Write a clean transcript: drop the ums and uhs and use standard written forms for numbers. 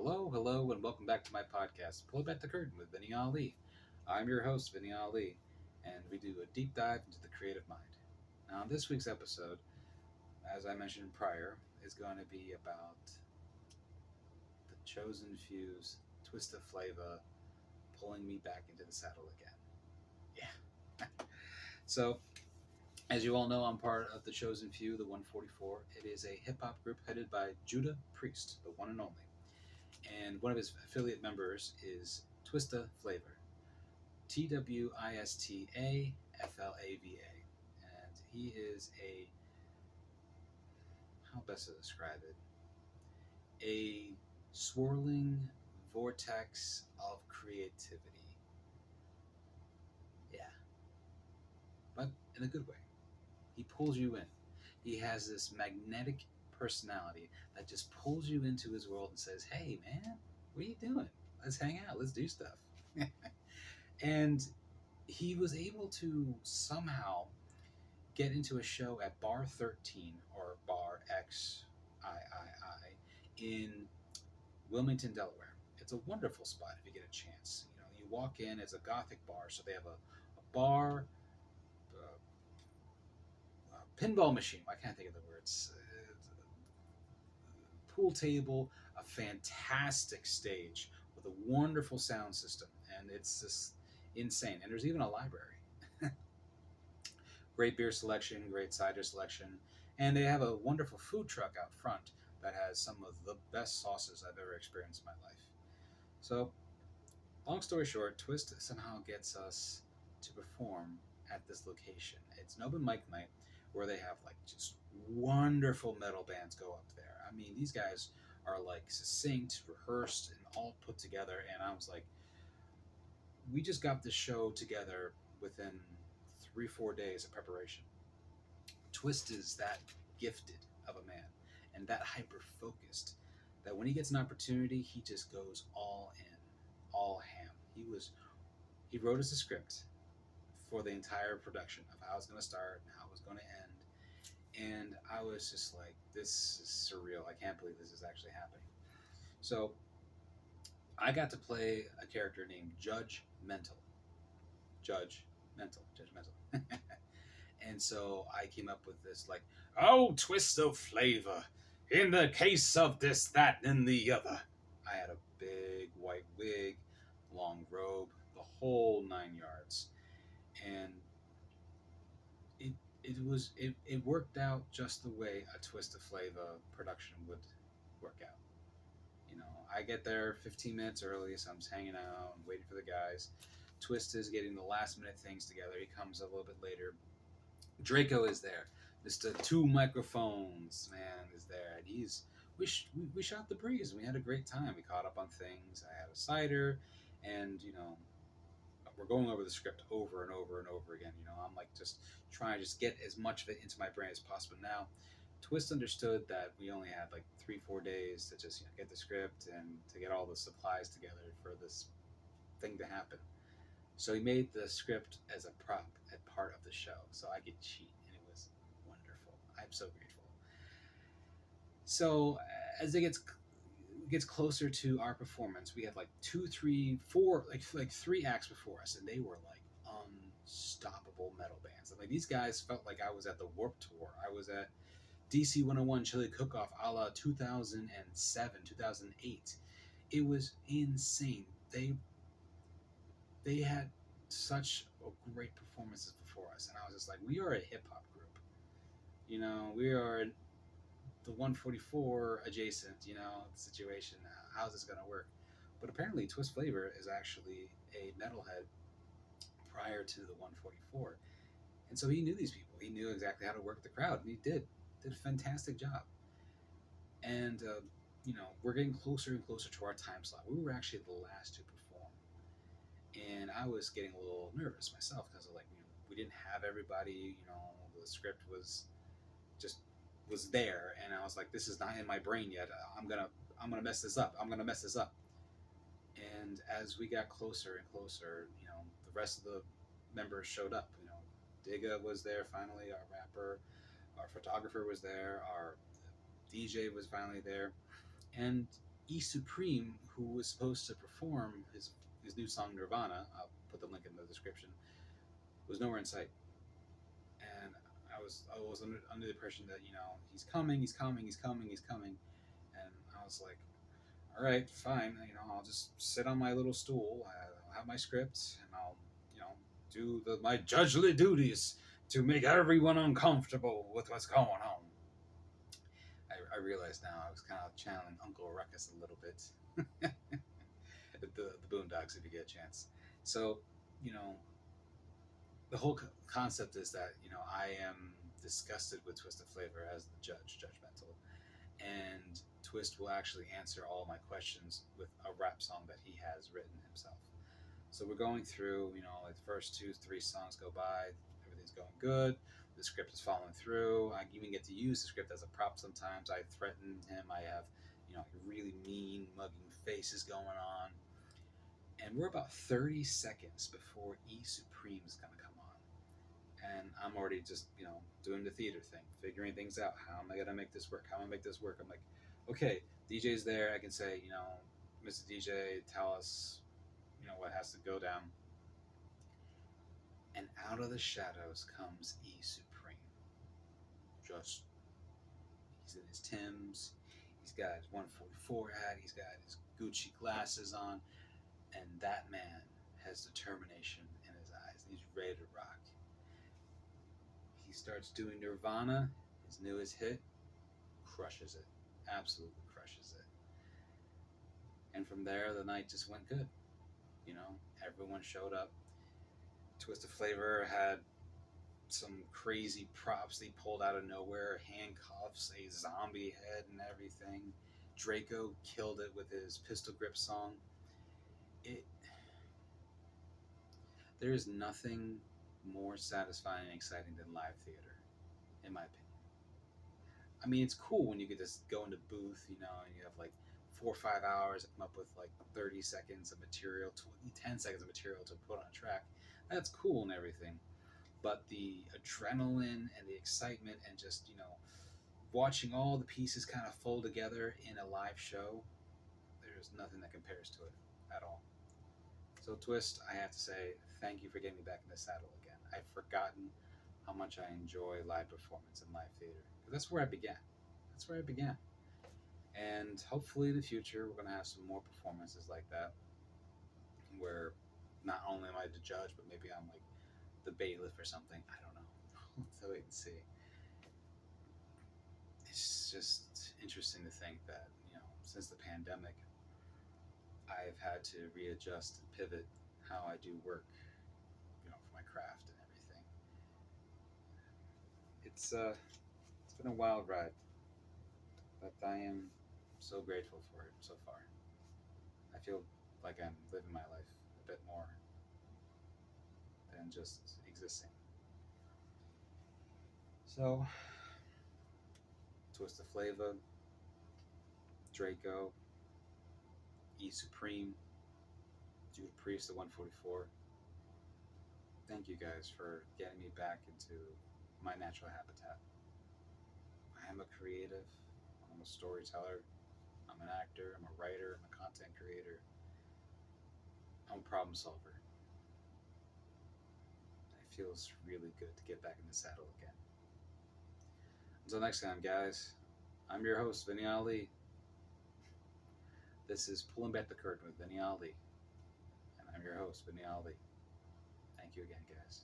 Hello, and welcome back to my podcast, Pull Back the Curtain with Vinny Ali. I'm your host, Vinny Ali, and we do a deep dive into the creative mind. Now, this week's episode, as I mentioned prior, is going to be about the chosen few's Twist Flava pulling me back into the saddle again. Yeah. So, as you all know, I'm part of the Chosen Few, the 144. It is a hip hop group headed by Judah Priest, the one and only. And one of his affiliate members is Twista Flavor, Twistaflava, and he is how best to describe it, a swirling vortex of creativity. Yeah, but in a good way. He pulls you in. He has this magnetic personality that just pulls you into his world and says, "Hey, man, what are you doing? Let's hang out. Let's do stuff." And he was able to somehow get into a show at Bar 13 or Bar XIII in Wilmington, Delaware. It's a wonderful spot if you get a chance. You walk in, it's a gothic bar, so they have a bar, pinball machine. I can't think of the words. Pool table, a fantastic stage with a wonderful sound system, and it's just insane. And there's even a library. Great beer selection, great cider selection, and they have a wonderful food truck out front that has some of the best sauces I've ever experienced in my life. So, long story short, Twist somehow gets us to perform at this location. It's an open mic night where they have like just wonderful metal bands go up there. I mean, these guys are like succinct, rehearsed, and all put together. And I was like, we just got this show together within 3-4 days of preparation. Twist is that gifted of a man and that hyper focused that when he gets an opportunity, he just goes all in, all ham. He wrote us a script for the entire production of how it's going to start and how it was going to end. And I was just like, this is surreal. I can't believe this is actually happening. So I got to play a character named Judge Mental. Judgmental. And so I came up with this like, oh, twist of flavor. In the case of this, that, and the other. I had a big white wig, long robe, the whole 9 yards. And it worked out just the way a Twist of Flava production would work out. I get there 15 minutes early, so I'm just hanging out and waiting for the guys. Twist is getting the last minute things together. He comes a little bit later. Draco is there. Mr. Two Microphones man is there, and we shot the breeze. We had a great time. We caught up on things. I had a cider, and we're going over the script over and over and over again. I'm like just trying to just get as much of it into my brain as possible. Now, Twist understood that we only had like 3-4 days to just get the script and to get all the supplies together for this thing to happen. So he made the script as a prop at part of the show, so I could cheat, and it was wonderful. I'm so grateful. So as it gets closer to our performance, we had like 2, 3, 4, like 3 acts before us, and they were like unstoppable metal bands. And like these guys felt like I was at the Warped Tour. I was at DC 101 Chili Cook-Off a la 2007, 2008. It was insane. They had such great performances before us, and I was just like, we are a hip hop group. We are the 144 adjacent, situation. How's this gonna work? But apparently, Twist Flavor is actually a metalhead prior to the 144, and so he knew these people. He knew exactly how to work the crowd, and he did a fantastic job. And we're getting closer and closer to our time slot. We were actually the last to perform, and I was getting a little nervous myself because like we didn't have everybody. The script was there, and I was like, this is not in my brain yet. I'm gonna mess this up. And as we got closer and closer, the rest of the members showed up. Digga was there finally, our rapper, our photographer was there, our DJ was finally there, and E Supreme, who was supposed to perform his new song Nirvana, I'll put the link in the description, was nowhere in sight. And I was under the impression that he's coming, he's coming, he's coming, he's coming, and I was like, all right, fine, I'll just sit on my little stool, I'll have my script, and I'll do my judgely duties to make everyone uncomfortable with what's going on. I realize now I was kind of channeling Uncle Ruckus a little bit. the Boondocks, if you get a chance. So, you know, the whole concept is that I am disgusted with Twist Flavor as the judge, judgmental, and Twist will actually answer all my questions with a rap song that he has written himself. So we're going through, like the first 2, 3 songs go by, everything's going good. The script is following through. I even get to use the script as a prop sometimes. I threaten him. I have, really mean, mugging faces going on. And we're about 30 seconds before E Supreme is going to come on. And I'm already just, doing the theater thing, figuring things out. How am I going to make this work? How am I going to make this work? I'm like, okay, DJ's there. I can say, Mr. DJ, tell us, what has to go down. And out of the shadows comes E Supreme. Just, he's in his Timbs. He's got his 144 hat. He's got his Gucci glasses on. And that man has determination in his eyes. He's ready to rock. He starts doing Nirvana, his newest hit, crushes it. Absolutely crushes it. And from there, the night just went good. Everyone showed up. Twist Flavor had some crazy props they pulled out of nowhere, handcuffs, a zombie head, and everything. Draco killed it with his pistol grip song. There is nothing more satisfying and exciting than live theater, in my opinion. I mean, it's cool when you get to go into booth, and you have like 4 or 5 hours to come up with like 30 seconds of material, 10 seconds of material to put on a track. That's cool and everything. But the adrenaline and the excitement and just, watching all the pieces kind of fold together in a live show, there's nothing that compares to it at all. So, Twist, I have to say, thank you for getting me back in the saddle again. I've forgotten how much I enjoy live performance and live theater. That's where I began. That's where I began. And hopefully in the future, we're going to have some more performances like that where not only am I the judge, but maybe I'm like the bailiff or something. I don't know. Let's wait and see. It's just interesting to think that, since the pandemic, I've had to readjust and pivot how I do work, for my craft and everything. It's been a wild ride, but I am so grateful for it so far. I feel like I'm living my life a bit more than just existing. So, Twist Flava, Draco, E Supreme, Judah Priest, the 144. Thank you guys for getting me back into my natural habitat. I am a creative, I'm a storyteller, I'm an actor, I'm a writer, I'm a content creator, I'm a problem solver. It feels really good to get back in the saddle again. Until next time, guys, I'm your host, Vinny Ali. This is Pulling Back the Curtain with Vinny Ali. And I'm your host, Vinny Ali. Thank you again, guys.